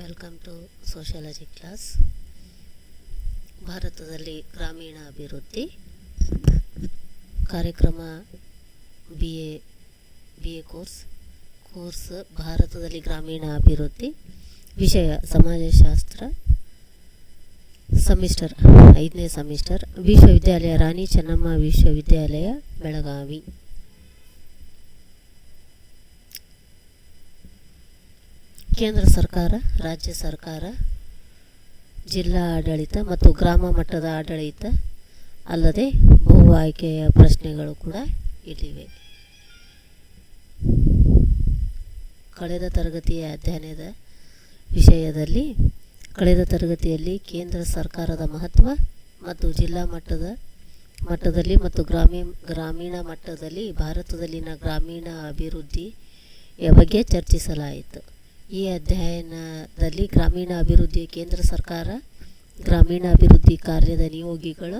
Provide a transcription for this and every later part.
Welcome to sociology class. ಭಾರತದಲ್ಲಿ ಗ್ರಾಮೀಣ ಅಭಿವೃದ್ಧಿ ಕಾರ್ಯಕ್ರಮ ಬಿ ಎ ಕೋರ್ಸ್ ಭಾರತದಲ್ಲಿ ಗ್ರಾಮೀಣ ಅಭಿವೃದ್ಧಿ, ವಿಷಯ ಸಮಾಜಶಾಸ್ತ್ರ, ಸೆಮಿಸ್ಟರ್ 5ನೇ ಸೆಮಿಸ್ಟರ್, ವಿಶ್ವವಿದ್ಯಾಲಯ ರಾಣಿ ಚೆನ್ನಮ್ಮ ವಿಶ್ವವಿದ್ಯಾಲಯ ಬೆಳಗಾವಿ. ಕೇಂದ್ರ ಸರ್ಕಾರ, ರಾಜ್ಯ ಸರ್ಕಾರ, ಜಿಲ್ಲಾ ಆಡಳಿತ ಮತ್ತು ಗ್ರಾಮ ಮಟ್ಟದ ಆಡಳಿತ ಅಲ್ಲದೆ ಬಹು ಆಯ್ಕೆಯ ಪ್ರಶ್ನೆಗಳು ಕೂಡ ಇಲ್ಲಿವೆ. ಕಳೆದ ತರಗತಿಯ ಅಧ್ಯಯನದ ವಿಷಯದಲ್ಲಿ ಕಳೆದ ತರಗತಿಯಲ್ಲಿ ಕೇಂದ್ರ ಸರ್ಕಾರದ ಮಹತ್ವ ಮತ್ತು ಜಿಲ್ಲಾ ಮಟ್ಟದಲ್ಲಿ ಮತ್ತು ಗ್ರಾಮೀಣ ಮಟ್ಟದಲ್ಲಿ ಭಾರತದಲ್ಲಿನ ಗ್ರಾಮೀಣ ಅಭಿವೃದ್ಧಿಯ ಬಗ್ಗೆ ಚರ್ಚಿಸಲಾಯಿತು. ಈ ಅಧ್ಯಯನದಲ್ಲಿ ಗ್ರಾಮೀಣ ಅಭಿವೃದ್ಧಿ ಕೇಂದ್ರ ಸರ್ಕಾರ, ಗ್ರಾಮೀಣ ಅಭಿವೃದ್ಧಿ ಕಾರ್ಯದ ನಿಯೋಗಿಗಳು,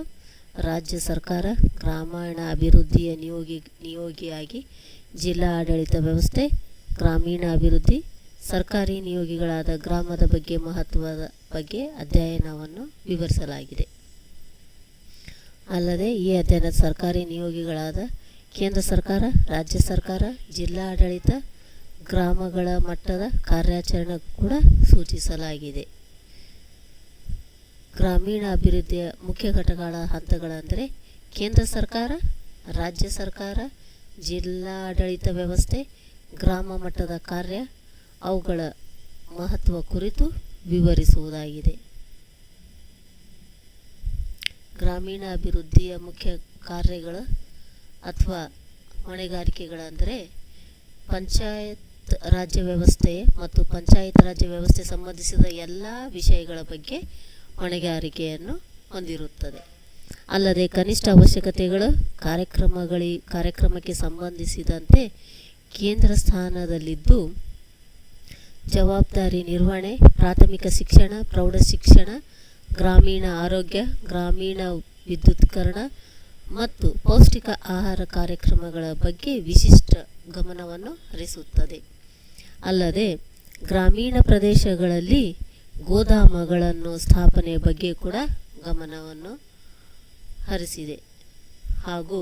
ರಾಜ್ಯ ಸರ್ಕಾರ, ಗ್ರಾಮೀಣ ಅಭಿವೃದ್ಧಿಯ ನಿಯೋಗಿಯಾಗಿ ಜಿಲ್ಲಾ ಆಡಳಿತ ವ್ಯವಸ್ಥೆ, ಗ್ರಾಮೀಣ ಅಭಿವೃದ್ಧಿ ಸರ್ಕಾರಿ ನಿಯೋಗಿಗಳಾದ ಗ್ರಾಮದ ಬಗ್ಗೆ ಮಹತ್ವದ ಬಗ್ಗೆ ಅಧ್ಯಯನವನ್ನು ವಿವರಿಸಲಾಗಿದೆ. ಅಲ್ಲದೆ ಈ ಅಧ್ಯಯನದ ಸರ್ಕಾರಿ ನಿಯೋಗಿಗಳಾದ ಕೇಂದ್ರ ಸರ್ಕಾರ, ರಾಜ್ಯ ಸರ್ಕಾರ, ಜಿಲ್ಲಾ ಆಡಳಿತ, ಗ್ರಾಮಗಳ ಮಟ್ಟದ ಕಾರ್ಯಾಚರಣೆ ಕೂಡ ಸೂಚಿಸಲಾಗಿದೆ. ಗ್ರಾಮೀಣ ಅಭಿವೃದ್ಧಿಯ ಮುಖ್ಯ ಘಟಕಗಳ ಹಂತಗಳೆಂದರೆ ಕೇಂದ್ರ ಸರ್ಕಾರ, ರಾಜ್ಯ ಸರ್ಕಾರ, ಜಿಲ್ಲಾ ಆಡಳಿತ ವ್ಯವಸ್ಥೆ, ಗ್ರಾಮ ಮಟ್ಟದ ಕಾರ್ಯ, ಅವುಗಳ ಮಹತ್ವ ಕುರಿತು ವಿವರಿಸುವುದಾಗಿದೆ. ಗ್ರಾಮೀಣ ಅಭಿವೃದ್ಧಿಯ ಮುಖ್ಯ ಕಾರ್ಯಗಳು ಅಥವಾ ಹೊಣೆಗಾರಿಕೆಗಳೆಂದರೆ ಪಂಚಾಯತ್ ರಾಜ್ಯ ವ್ಯವಸ್ಥೆ ಮತ್ತು ಪಂಚಾಯತ್ ರಾಜ್ಯ ವ್ಯವಸ್ಥೆ ಸಂಬಂಧಿಸಿದ ಎಲ್ಲ ವಿಷಯಗಳ ಬಗ್ಗೆ ಹೊಣೆಗಾರಿಕೆಯನ್ನು ಹೊಂದಿರುತ್ತದೆ. ಅಲ್ಲದೆ ಕನಿಷ್ಠ ಅವಶ್ಯಕತೆಗಳು ಕಾರ್ಯಕ್ರಮಕ್ಕೆ ಸಂಬಂಧಿಸಿದಂತೆ ಕೇಂದ್ರ ಸ್ಥಾನದಲ್ಲಿದ್ದು ಜವಾಬ್ದಾರಿ ನಿರ್ವಹಣೆ, ಪ್ರಾಥಮಿಕ ಶಿಕ್ಷಣ, ಪ್ರೌಢ ಶಿಕ್ಷಣ, ಗ್ರಾಮೀಣ ಆರೋಗ್ಯ, ಗ್ರಾಮೀಣ ವಿದ್ಯುತ್ಕರಣ ಮತ್ತು ಪೌಷ್ಟಿಕ ಆಹಾರ ಕಾರ್ಯಕ್ರಮಗಳ ಬಗ್ಗೆ ವಿಶಿಷ್ಟ ಗಮನವನ್ನು ಹರಿಸುತ್ತದೆ. ಅಲ್ಲದೆ ಗ್ರಾಮೀಣ ಪ್ರದೇಶಗಳಲ್ಲಿ ಗೋದಾಮುಗಳನ್ನು ಸ್ಥಾಪನೆ ಬಗ್ಗೆ ಕೂಡ ಗಮನವನ್ನು ಹರಿಸಿದೆ. ಹಾಗೂ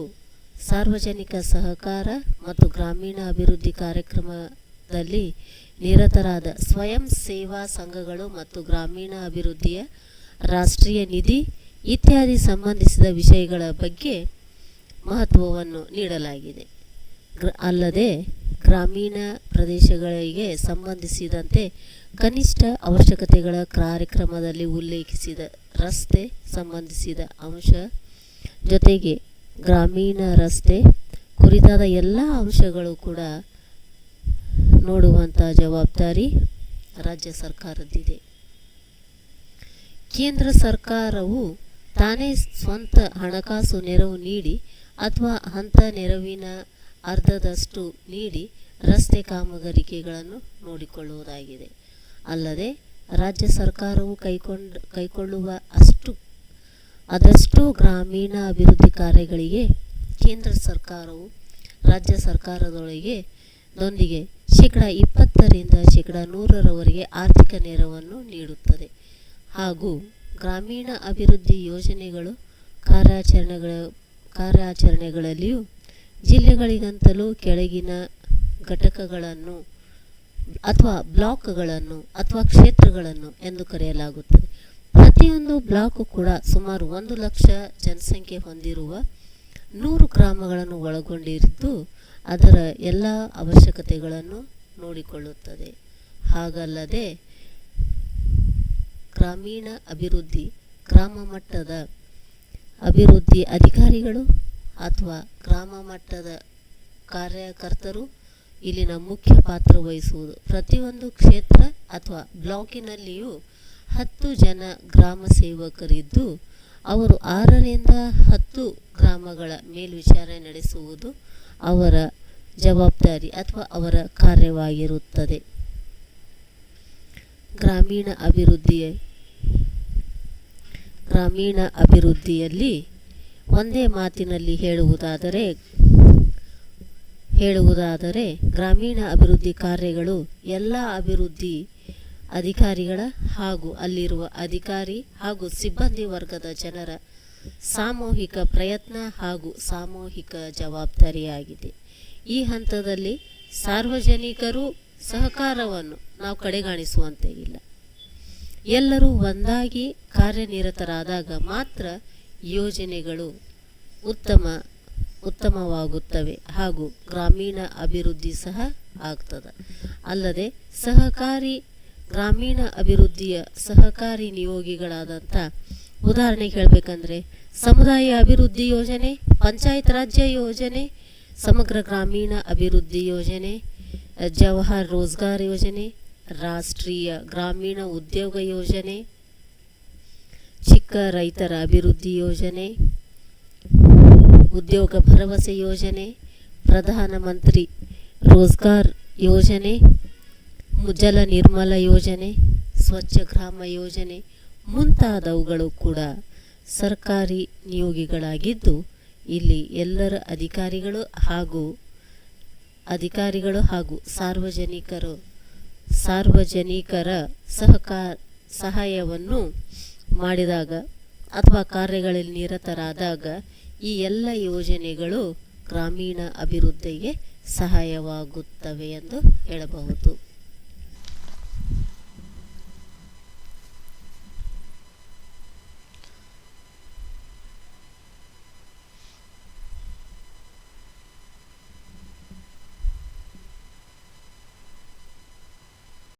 ಸಾರ್ವಜನಿಕ ಸಹಕಾರ ಮತ್ತು ಗ್ರಾಮೀಣ ಅಭಿವೃದ್ಧಿ ಕಾರ್ಯಕ್ರಮದಲ್ಲಿ ನಿರತರಾದ ಸ್ವಯಂ ಸೇವಾ ಸಂಘಗಳು ಮತ್ತು ಗ್ರಾಮೀಣ ಅಭಿವೃದ್ಧಿಯ ರಾಷ್ಟ್ರೀಯ ನಿಧಿ ಇತ್ಯಾದಿ ಸಂಬಂಧಿಸಿದ ವಿಷಯಗಳ ಬಗ್ಗೆ ಮಹತ್ವವನ್ನು ನೀಡಲಾಗಿದೆ. ಅಲ್ಲದೆ ಗ್ರಾಮೀಣ ಪ್ರದೇಶಗಳಿಗೆ ಸಂಬಂಧಿಸಿದಂತೆ ಕನಿಷ್ಠ ಅವಶ್ಯಕತೆಗಳ ಕಾರ್ಯಕ್ರಮದಲ್ಲಿ ಉಲ್ಲೇಖಿಸಿದ ರಸ್ತೆ ಸಂಬಂಧಿಸಿದ ಅಂಶ ಜೊತೆಗೆ ಗ್ರಾಮೀಣ ರಸ್ತೆ ಕುರಿತಾದ ಎಲ್ಲ ಅಂಶಗಳು ಕೂಡ ನೋಡುವಂಥ ಜವಾಬ್ದಾರಿ ರಾಜ್ಯ ಸರ್ಕಾರದ್ದಿದೆ. ಕೇಂದ್ರ ಸರ್ಕಾರವು ತಾನೇ ಸ್ವಂತ ಹಣಕಾಸು ನೆರವು ನೀಡಿ ಅಥವಾ ಹಂತ ನೆರವಿನ ಅರ್ಧದಷ್ಟು ನೀಡಿ ರಸ್ತೆ ಕಾಮಗಾರಿಕೆಗಳನ್ನು ನೋಡಿಕೊಳ್ಳುವುದಾಗಿದೆ. ಅಲ್ಲದೆ ರಾಜ್ಯ ಸರ್ಕಾರವು ಕೈಗೊಳ್ಳುವ ಅದಷ್ಟು ಗ್ರಾಮೀಣ ಅಭಿವೃದ್ಧಿ ಕಾರ್ಯಗಳಿಗೆ ಕೇಂದ್ರ ಸರ್ಕಾರವು ರಾಜ್ಯ ಸರ್ಕಾರದೊಂದಿಗೆ 20% 100% ಆರ್ಥಿಕ ನೆರವನ್ನು ನೀಡುತ್ತದೆ. ಹಾಗೂ ಗ್ರಾಮೀಣ ಅಭಿವೃದ್ಧಿ ಯೋಜನೆಗಳು ಕಾರ್ಯಾಚರಣೆಗಳಲ್ಲಿಯೂ ಜಿಲ್ಲೆಗಳಿಗಂತಲೂ ಕೆಳಗಿನ ಘಟಕಗಳನ್ನು ಅಥವಾ ಬ್ಲಾಕ್ಗಳನ್ನು ಅಥವಾ ಕ್ಷೇತ್ರಗಳನ್ನು ಎಂದು ಕರೆಯಲಾಗುತ್ತದೆ. ಪ್ರತಿಯೊಂದು ಬ್ಲಾಕು ಕೂಡ ಸುಮಾರು 1 ಲಕ್ಷ ಜನಸಂಖ್ಯೆ ಹೊಂದಿರುವ 100 ಗ್ರಾಮಗಳನ್ನು ಒಳಗೊಂಡಿದ್ದು ಅದರ ಎಲ್ಲ ಅವಶ್ಯಕತೆಗಳನ್ನು ನೋಡಿಕೊಳ್ಳುತ್ತದೆ. ಹಾಗಲ್ಲದೆ ಗ್ರಾಮೀಣ ಅಭಿವೃದ್ಧಿ ಗ್ರಾಮ ಮಟ್ಟದ ಅಭಿವೃದ್ಧಿ ಅಧಿಕಾರಿಗಳು ಅಥವಾ ಗ್ರಾಮ ಮಟ್ಟದ ಕಾರ್ಯಕರ್ತರು ಇಲ್ಲಿನ ಮುಖ್ಯ ಪಾತ್ರ ವಹಿಸುವುದು. ಪ್ರತಿಯೊಂದು ಕ್ಷೇತ್ರ ಅಥವಾ ಬ್ಲಾಕಿನಲ್ಲಿಯೂ 10 ಜನ ಗ್ರಾಮ ಸೇವಕರಿದ್ದು ಅವರು 6ರಿಂದ 10 ಗ್ರಾಮಗಳ ಮೇಲ್ವಿಚಾರಣೆ ನಡೆಸುವುದು ಅವರ ಜವಾಬ್ದಾರಿ ಅಥವಾ ಅವರ ಕಾರ್ಯವಾಗಿರುತ್ತದೆ. ಗ್ರಾಮೀಣ ಅಭಿವೃದ್ಧಿಯಲ್ಲಿ ಒಂದೇ ಮಾತಿನಲ್ಲಿ ಹೇಳುವುದಾದರೆ ಗ್ರಾಮೀಣ ಅಭಿವೃದ್ಧಿ ಕಾರ್ಯಗಳು ಎಲ್ಲ ಅಭಿವೃದ್ಧಿ ಅಧಿಕಾರಿಗಳ ಹಾಗೂ ಅಲ್ಲಿರುವ ಅಧಿಕಾರಿ ಹಾಗೂ ಸಿಬ್ಬಂದಿ ವರ್ಗದ ಜನರ ಸಾಮೂಹಿಕ ಪ್ರಯತ್ನ ಹಾಗೂ ಸಾಮೂಹಿಕ ಜವಾಬ್ದಾರಿಯಾಗಿದೆ. ಈ ಹಂತದಲ್ಲಿ ಸಾರ್ವಜನಿಕರು ಸಹಕಾರವನ್ನು ನಾವು ಕಡೆಗಾಣಿಸುವಂತೆ ಇಲ್ಲ. ಎಲ್ಲರೂ ಒಂದಾಗಿ ಕಾರ್ಯನಿರತರಾದಾಗ ಮಾತ್ರ ಯೋಜನೆಗಳು ಉತ್ತಮವಾಗುತ್ತವೆ ಹಾಗೂ ಗ್ರಾಮೀಣ ಅಭಿವೃದ್ಧಿ ಸಹ ಆಗ್ತದೆ. ಅಲ್ಲದೆ ಗ್ರಾಮೀಣ ಅಭಿವೃದ್ಧಿಯ ಸಹಕಾರಿ ನಿಯೋಗಿಗಳಾದಂಥ ಉದಾಹರಣೆ ಹೇಳಬೇಕಂದ್ರೆ ಸಮುದಾಯ ಅಭಿವೃದ್ಧಿ ಯೋಜನೆ, ಪಂಚಾಯತ್ ರಾಜ್ಯ ಯೋಜನೆ, ಸಮಗ್ರ ಗ್ರಾಮೀಣ ಅಭಿವೃದ್ಧಿ ಯೋಜನೆ, ಜವಾಹರ್ ರೋಜ್ಗಾರ್ ಯೋಜನೆ, ರಾಷ್ಟ್ರೀಯ ಗ್ರಾಮೀಣ ಉದ್ಯೋಗ ಯೋಜನೆ, ಚಿಕ್ಕ ರೈತರ ಅಭಿವೃದ್ಧಿ ಯೋಜನೆ, ಉದ್ಯೋಗ ಭರವಸೆ ಯೋಜನೆ, ಪ್ರಧಾನಮಂತ್ರಿ ರೋಜ್ಗಾರ್ ಯೋಜನೆ, ಜಲ ನಿರ್ಮಲ ಯೋಜನೆ, ಸ್ವಚ್ಛ ಗ್ರಾಮ ಯೋಜನೆ ಮುಂತಾದವುಗಳು ಕೂಡ ಸರ್ಕಾರಿ ನಿಯೋಗಿಗಳಾಗಿದ್ದು, ಇಲ್ಲಿ ಎಲ್ಲರ ಅಧಿಕಾರಿಗಳು ಹಾಗೂ ಸಾರ್ವಜನಿಕರ ಸಹಾಯವನ್ನು ಮಾಡಿದಾಗ ಅಥವಾ ಕಾರ್ಯಗಳಲ್ಲಿ ನಿರತರಾದಾಗ ಈ ಎಲ್ಲ ಯೋಜನೆಗಳು ಗ್ರಾಮೀಣ ಅಭಿವೃದ್ಧಿಗೆ ಸಹಾಯವಾಗುತ್ತವೆ ಎಂದು ಹೇಳಬಹುದು.